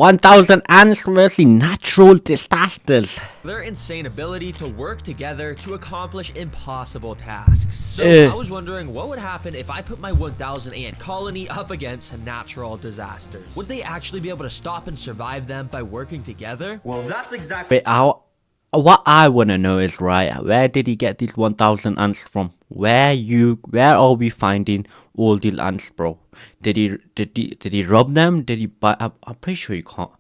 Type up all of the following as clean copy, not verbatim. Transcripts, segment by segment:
1,000 ants versus natural disasters. Their insane ability to work together to accomplish impossible tasks. So I was wondering what would happen if I put my 1,000 ant colony up against natural disasters. Would they actually be able to stop and survive them by working together? Well, that's exactly What I wanna know is, right, where did he get these 1,000 ants from? Where are we finding all these ants, bro? Did he rob them? Did he buy? I'm pretty sure you can't.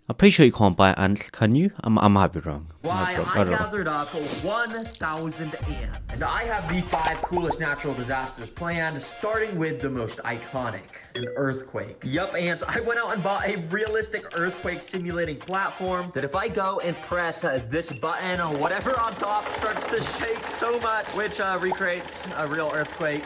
I'm pretty sure you can't buy ants, can you? I might be wrong. Why, I gathered up 1,000 ants, and I have the 5 coolest natural disasters planned, starting with the most iconic, an earthquake. Yup, ants, I went out and bought a realistic earthquake simulating platform that if I go and press this button, or whatever on top starts to shake so much, which recreates a real earthquake.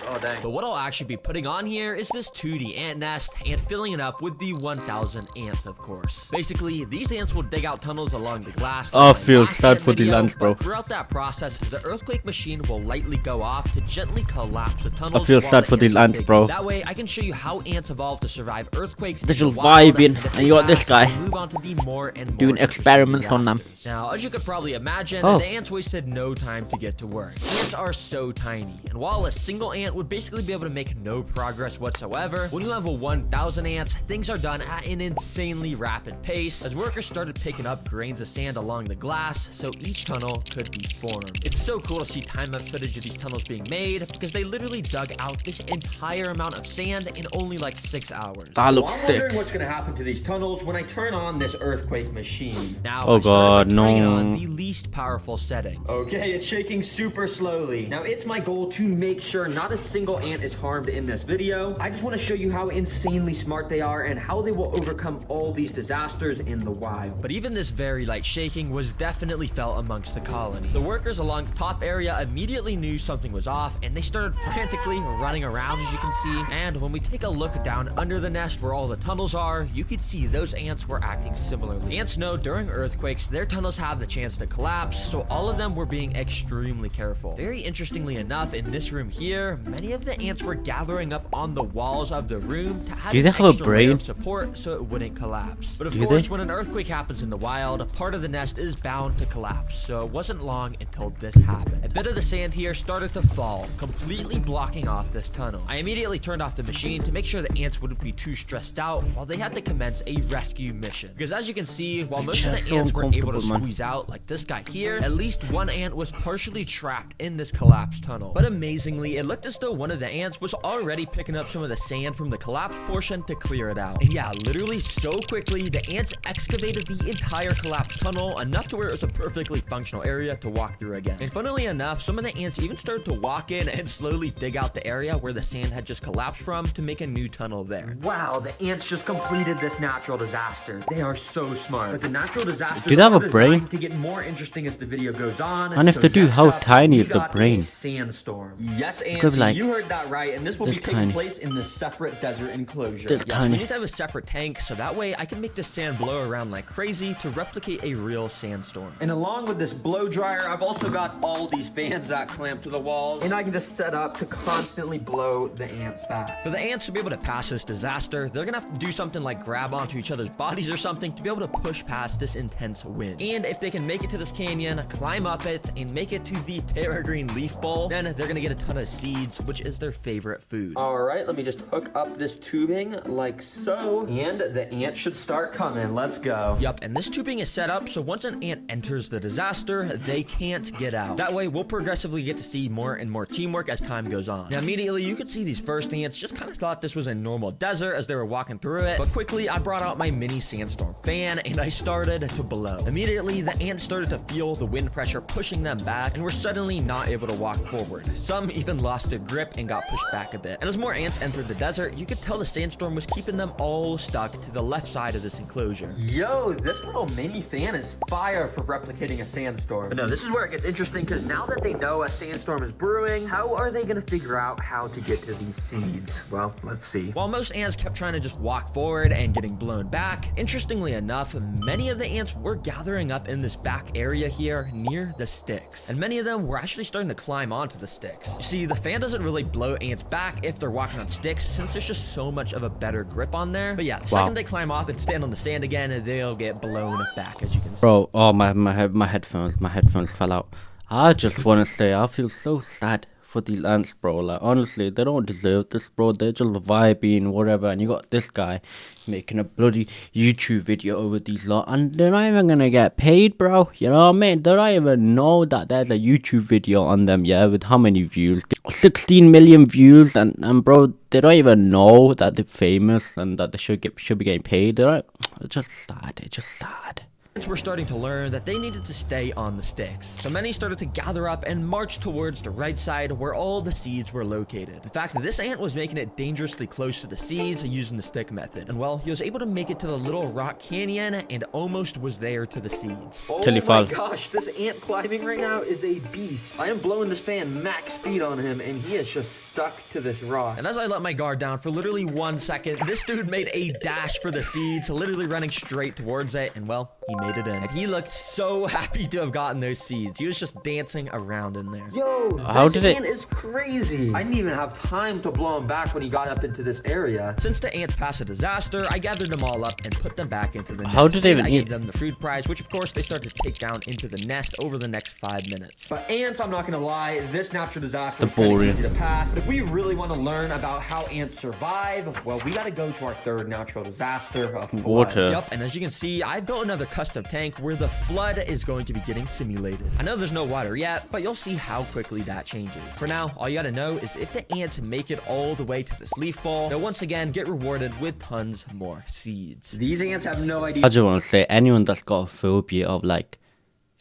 Oh, dang. But what I'll actually be putting on here is this 2D ant nest and filling it up with the 1,000 ants, of course. Basically, these ants will dig out tunnels along the glass. I feel sad for the ants, bro. Throughout that process, the earthquake machine will lightly go off to gently collapse the tunnels. I feel sad for the ants, bro. That way, I can show you how ants evolve to survive earthquakes. Digital vibing, and you got this guy move on to the more and more doing experiments on them. Now, as you could probably imagine, the ants wasted no time to get to work. Ants are so tiny, and while a single ant would basically be able to make no progress whatsoever, when you have a 1,000 ants, things are done at an insanely rapid pace as workers started picking up grains of sand along the glass so each tunnel could be formed. It's so cool to see time-lapse footage of these tunnels being made because they literally dug out this entire amount of sand in only like 6 hours. That looks I'm sick. wondering what's going to happen to these tunnels when I turn on this earthquake machine. Now, oh god, no. On the least powerful setting. Okay, it's shaking super slowly. Now, it's my goal to make sure not a single ant is harmed in this video. I just want to show you how insanely smart they are and how they will overcome all these disasters in the wild. But even this very light shaking was definitely felt amongst the colony. The workers along the top area immediately knew something was off and they started frantically running around, as you can see. And when we take a look down under the nest where all the tunnels are, you could see those ants were acting similarly. Ants know during earthquakes, their tunnels have the chance to collapse, so all of them were being extremely careful. Very interestingly enough, in this room here, many of the ants were gathering up on the walls of the room to add an extra layer of support so it wouldn't collapse. But of course, when an earthquake happens in the wild, a part of the nest is bound to collapse, so it wasn't long until this happened. A bit of the sand here started to fall, completely blocking off this tunnel. I immediately turned off the machine to make sure the ants wouldn't be too stressed out while they had to commence a rescue mission. Because as you can see, while most of the ants were able to squeeze out, like this guy here, at least one ant was partially trapped in this collapsed tunnel. But amazingly, it looked as though one of the ants was already picking up some of the sand from the collapsed portion to clear it out. And yeah, literally so quickly, the ants excavated the entire collapsed tunnel, enough to where it was a perfectly functional area to walk through again. And funnily enough, some of the ants even started to walk in and slowly dig out the area where the sand had just collapsed from to make a new tunnel there. Wow, the ants just completed this natural disaster. They are so smart. But the natural disasters do they have a brain? To get more interesting as the video goes on. And if they do, how tiny is the brain? Sandstorm. Yes, ants, because, like, you heard that right, and this will be taking place in the separate desert enclosure. Yes, we need to have a separate tank, so that way I can make this sand blow around like crazy to replicate a real sandstorm. And along with this blow dryer, I've also got all these fans that clamp to the walls, and I can just set up to constantly blow the ants back. For the ants to be able to pass this disaster, they're gonna have to do something like grab onto each other's bodies or something to be able to push past this intense wind. And if they can make it to this canyon, climb up it, and make it to the TerraGreen leaf bowl, then they're gonna get a ton of seeds, which is their favorite food. All right, let me just hook up this tubing like so, and the ants should start coming. Let's go. Yup, and this tubing is set up so once an ant enters the disaster, they can't get out. That way, we'll progressively get to see more and more teamwork as time goes on. Now, immediately, you could see these first ants just kind of thought this was a normal desert as they were walking through it, but quickly, I brought out my mini Sandstorm fan, and I started to blow. Immediately, the ants started to feel the wind pressure pushing them back, and were suddenly not able to walk forward. Some even lost their grip and got pushed back a bit. And as more ants entered the desert, you could tell the sandstorm was keeping them all stuck to the left side of this enclosure. Yo, this little mini fan is fire for replicating a sandstorm. But no, this is where it gets interesting, because now that they know a sandstorm is brewing, how are they going to figure out how to get to these seeds? Well, let's see. While most ants kept trying to just walk forward and getting blown back, interestingly enough, many of the ants were gathering up in this back area here near the sticks. And many of them were actually starting to climb onto the sticks. You see, the fan doesn't doesn't really blow ants back if they're walking on sticks, since there's just so much of a better grip on there. But yeah, the second they climb off and stand on the sand again, they'll get blown back, as you can see. Bro, oh my headphones fell out. I just want to say I feel so sad for the ants, bro. Like, honestly, they don't deserve this, bro. They're just vibing, whatever. And you got this guy making a bloody YouTube video over these lot, and they're not even gonna get paid, bro. You know what I mean? They don't even know that there's a YouTube video on them, yeah, with how many views? 16 million views, and bro, they don't even know that they're famous and that they should be getting paid. They're like, it's just sad. It's just sad. Ants were starting to learn that they needed to stay on the sticks. So many started to gather up and march towards the right side where all the seeds were located. In fact, this ant was making it dangerously close to the seeds using the stick method. And well, he was able to make it to the little rock canyon and almost was there to the seeds. Oh my gosh, this ant climbing right now is a beast. I am blowing this fan max speed on him and he is just stuck to this rock. And as I let my guard down for literally 1 second, this dude made a dash for the seeds, literally running straight towards it, and well, he made it in. And he looked so happy to have gotten those seeds. He was just dancing around in there. Yo, how did it? Ant is crazy. I didn't even have time to blow him back when he got up into this area. Since the ants passed a disaster, I gathered them all up and put them back into the nest. How did they even I gave them the food prize, which of course they started to take down into the nest over the next 5 minutes. But ants, I'm not gonna lie, this natural disaster is kind of easy to pass. But if we really want to learn about how ants survive, well, we gotta go to our third natural disaster of water. Yep, and as you can see, I've built another custom tank where the flood is going to be getting simulated. I know there's no water yet, but you'll see how quickly that changes. For now, all you gotta know is if the ants make it all the way to this leaf ball, they'll once again get rewarded with tons more seeds. These ants have no idea. I just want to say, anyone that's got a phobia of, like,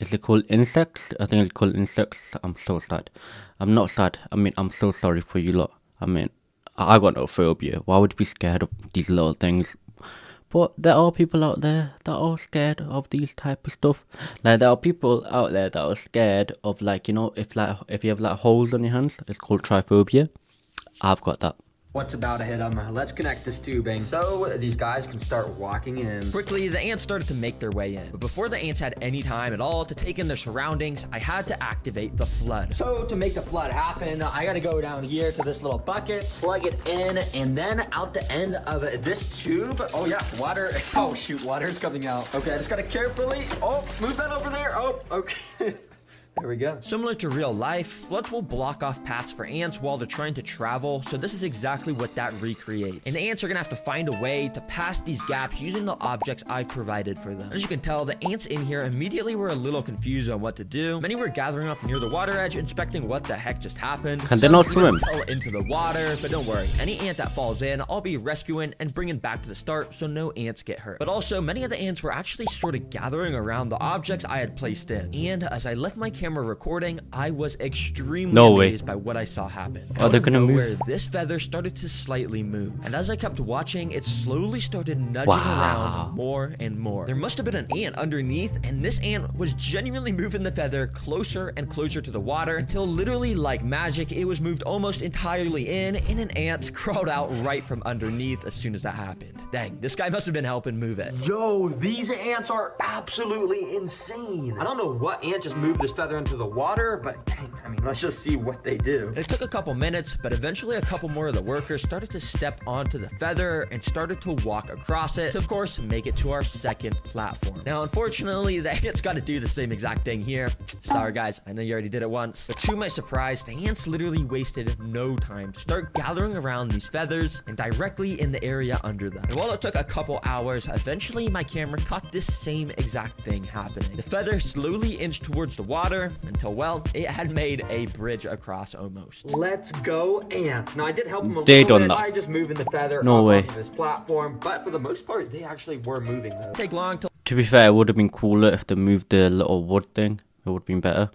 is it called insects? I think it's called insects. I'm so sad. I'm not sad. I mean, I'm so sorry for you lot. I mean, I got no phobia. Why would you be scared of these little things? But there are people out there that are scared of these type of stuff. Like, there are people out there that are scared of, like, you know, if you have like holes on your hands, it's called tryphobia. I've got that. What's about to hit them? Let's connect this tubing so these guys can start walking in. Quickly, the ants started to make their way in. But before the ants had any time at all to take in their surroundings, I had to activate the flood. So to make the flood happen, I gotta go down here to this little bucket, plug it in, and then out the end of this tube. Oh yeah, water. Oh shoot, water's coming out. Okay, I just gotta carefully, move that over there. Oh, okay. There we go. Similar to real life, floods will block off paths for ants while they're trying to travel, so this is exactly what that recreates. And the ants are gonna have to find a way to pass these gaps using the objects I've provided for them. As you can tell, the ants in here immediately were a little confused on what to do. Many were gathering up near the water edge, inspecting what the heck just happened. Can they not swim? Fell into the water, but don't worry. Any ant that falls in, I'll be rescuing and bringing back to the start so no ants get hurt. But also, many of the ants were actually sort of gathering around the objects I had placed in. And as I left my camera recording, I was extremely amazed by what I saw happen. Are they gonna move? Where this feather started to slightly move, and as I kept watching, it slowly started nudging around more and more. There must have been an ant underneath, and this ant was genuinely moving the feather closer and closer to the water until literally like magic, it was moved almost entirely in, and an ant crawled out right from underneath as soon as that happened. Dang, this guy must have been helping move it. Yo, these ants are absolutely insane. I don't know what ant just moved this feather into the water, but dang, I mean, let's just see what they do. It took a couple minutes, but eventually a couple more of the workers started to step onto the feather and started to walk across it to, of course, make it to our second platform. Now, unfortunately, the ants got to do the same exact thing here. Sorry, guys, I know you already did it once, but to my surprise, the ants literally wasted no time to start gathering around these feathers and directly in the area under them. And while it took a couple hours, eventually my camera caught this same exact thing happening. The feather slowly inched towards the water until, well, it had made a bridge across almost. Let's go, ants. Now, I did help them a little bit by just moving the feather up onto this platform, but for the most part, they actually were moving though. Take long to be fair, it would have been cooler if they moved the little wood thing. It would have been better.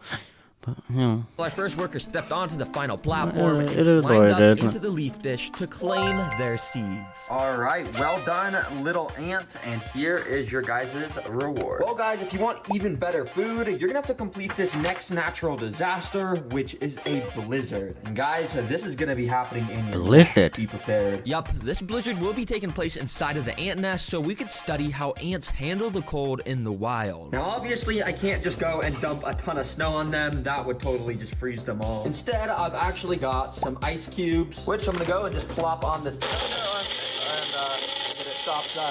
But, you know. Our first worker stepped onto the final platform and climbed up into the leaf dish to claim their seeds. All right, well done, little ant, and here is your guys' reward. Well, guys, if you want even better food, you're gonna have to complete this next natural disaster, which is a blizzard. And guys, this is gonna be happening in your blizzard. Be prepared. Yup, this blizzard will be taking place inside of the ant nest, so we could study how ants handle the cold in the wild. Now, obviously, I can't just go and dump a ton of snow on them. that would totally just freeze them all. Instead, I've actually got some ice cubes, which I'm gonna go and just plop on this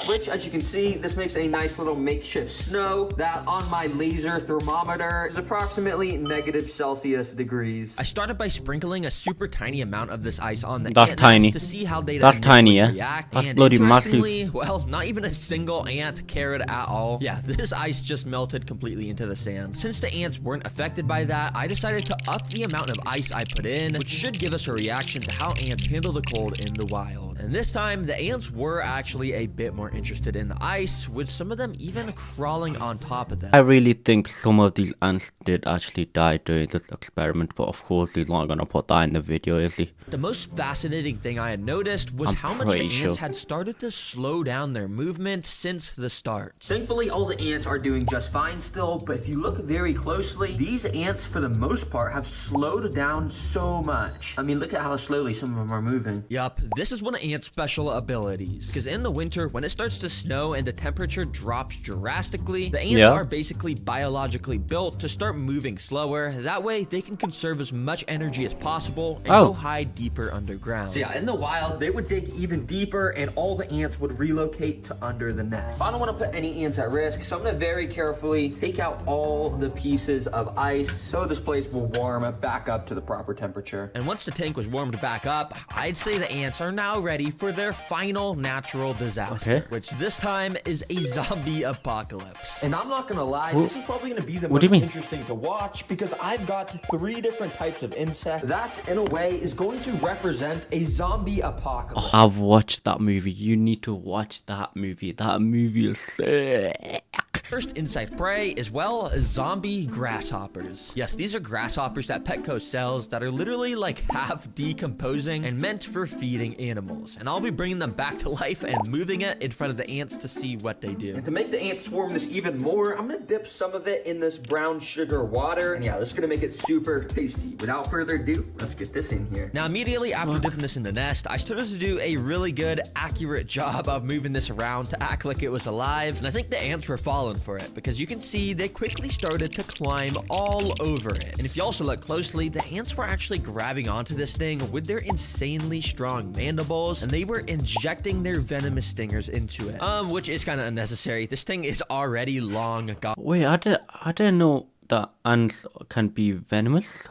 which, as you can see, this makes a nice little makeshift snow that on my laser thermometer is approximately -Celsius degrees. I started by sprinkling a super tiny amount of this ice on the That's ant tiny. to see how they That's tiny, yeah. react. That's And bloody massive. interestingly, well, not even a single ant cared at all. Yeah, this ice just melted completely into the sand. Since the ants weren't affected by that, I decided to up the amount of ice I put in, which should give us a reaction to how ants handle the cold in the wild. And this time, the ants were actually a bit more interested in the ice, with some of them even crawling on top of them. I really think some of these ants did actually die during this experiment, but of course he's not gonna put that in the video, is he? The most fascinating thing I had noticed was how much the ants had started to slow down their movement since the start. Thankfully, all the ants are doing just fine still, but if you look very closely, these ants, for the most part, have slowed down so much. I mean, look at how slowly some of them are moving. Yup, this is one of ants' special abilities. Because in the winter, when it starts to snow and the temperature drops drastically, the ants are basically biologically built to start moving slower. That way, they can conserve as much energy as possible and go hide deeper underground. So yeah, in the wild, they would dig even deeper and all the ants would relocate to under the nest. I don't want to put any ants at risk, so I'm going to very carefully take out all the pieces of ice so this place will warm back up to the proper temperature. And once the tank was warmed back up, I'd say the ants are now ready for their final natural disaster, which this time is a zombie apocalypse. And I'm not gonna lie, this is probably gonna be the most interesting to watch because I've got 3 different types of insects that, in a way, is going to represent a zombie apocalypse. I've watched that movie. You need to watch that movie. That movie is sick. First insect prey is, well, zombie grasshoppers. Yes, these are grasshoppers that Petco sells that are literally like half decomposing and meant for feeding animals. And I'll be bringing them back to life and moving it in front of the ants to see what they do. And to make the ants swarm this even more, I'm gonna dip some of it in this brown sugar water. And yeah, this is gonna make it super tasty. Without further ado, let's get this in here. Now, immediately after dipping this in the nest, I started to do a really good, accurate job of moving this around to act like it was alive. And I think the ants were falling for it because you can see they quickly started to climb all over it. And if you also look closely, the ants were actually grabbing onto this thing with their insanely strong mandibles, and they were injecting their venomous stingers into it. Which is kind of unnecessary. This thing is already long gone. Wait, I didn't know that ants can be venomous.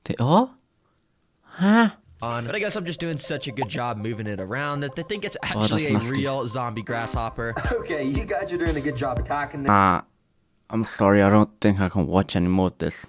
They are? Huh? But I guess I'm just doing such a good job moving it around that they think it's actually a real zombie grasshopper. Okay, you guys are doing a good job attacking them. I'm sorry, I don't think I can watch any more of this.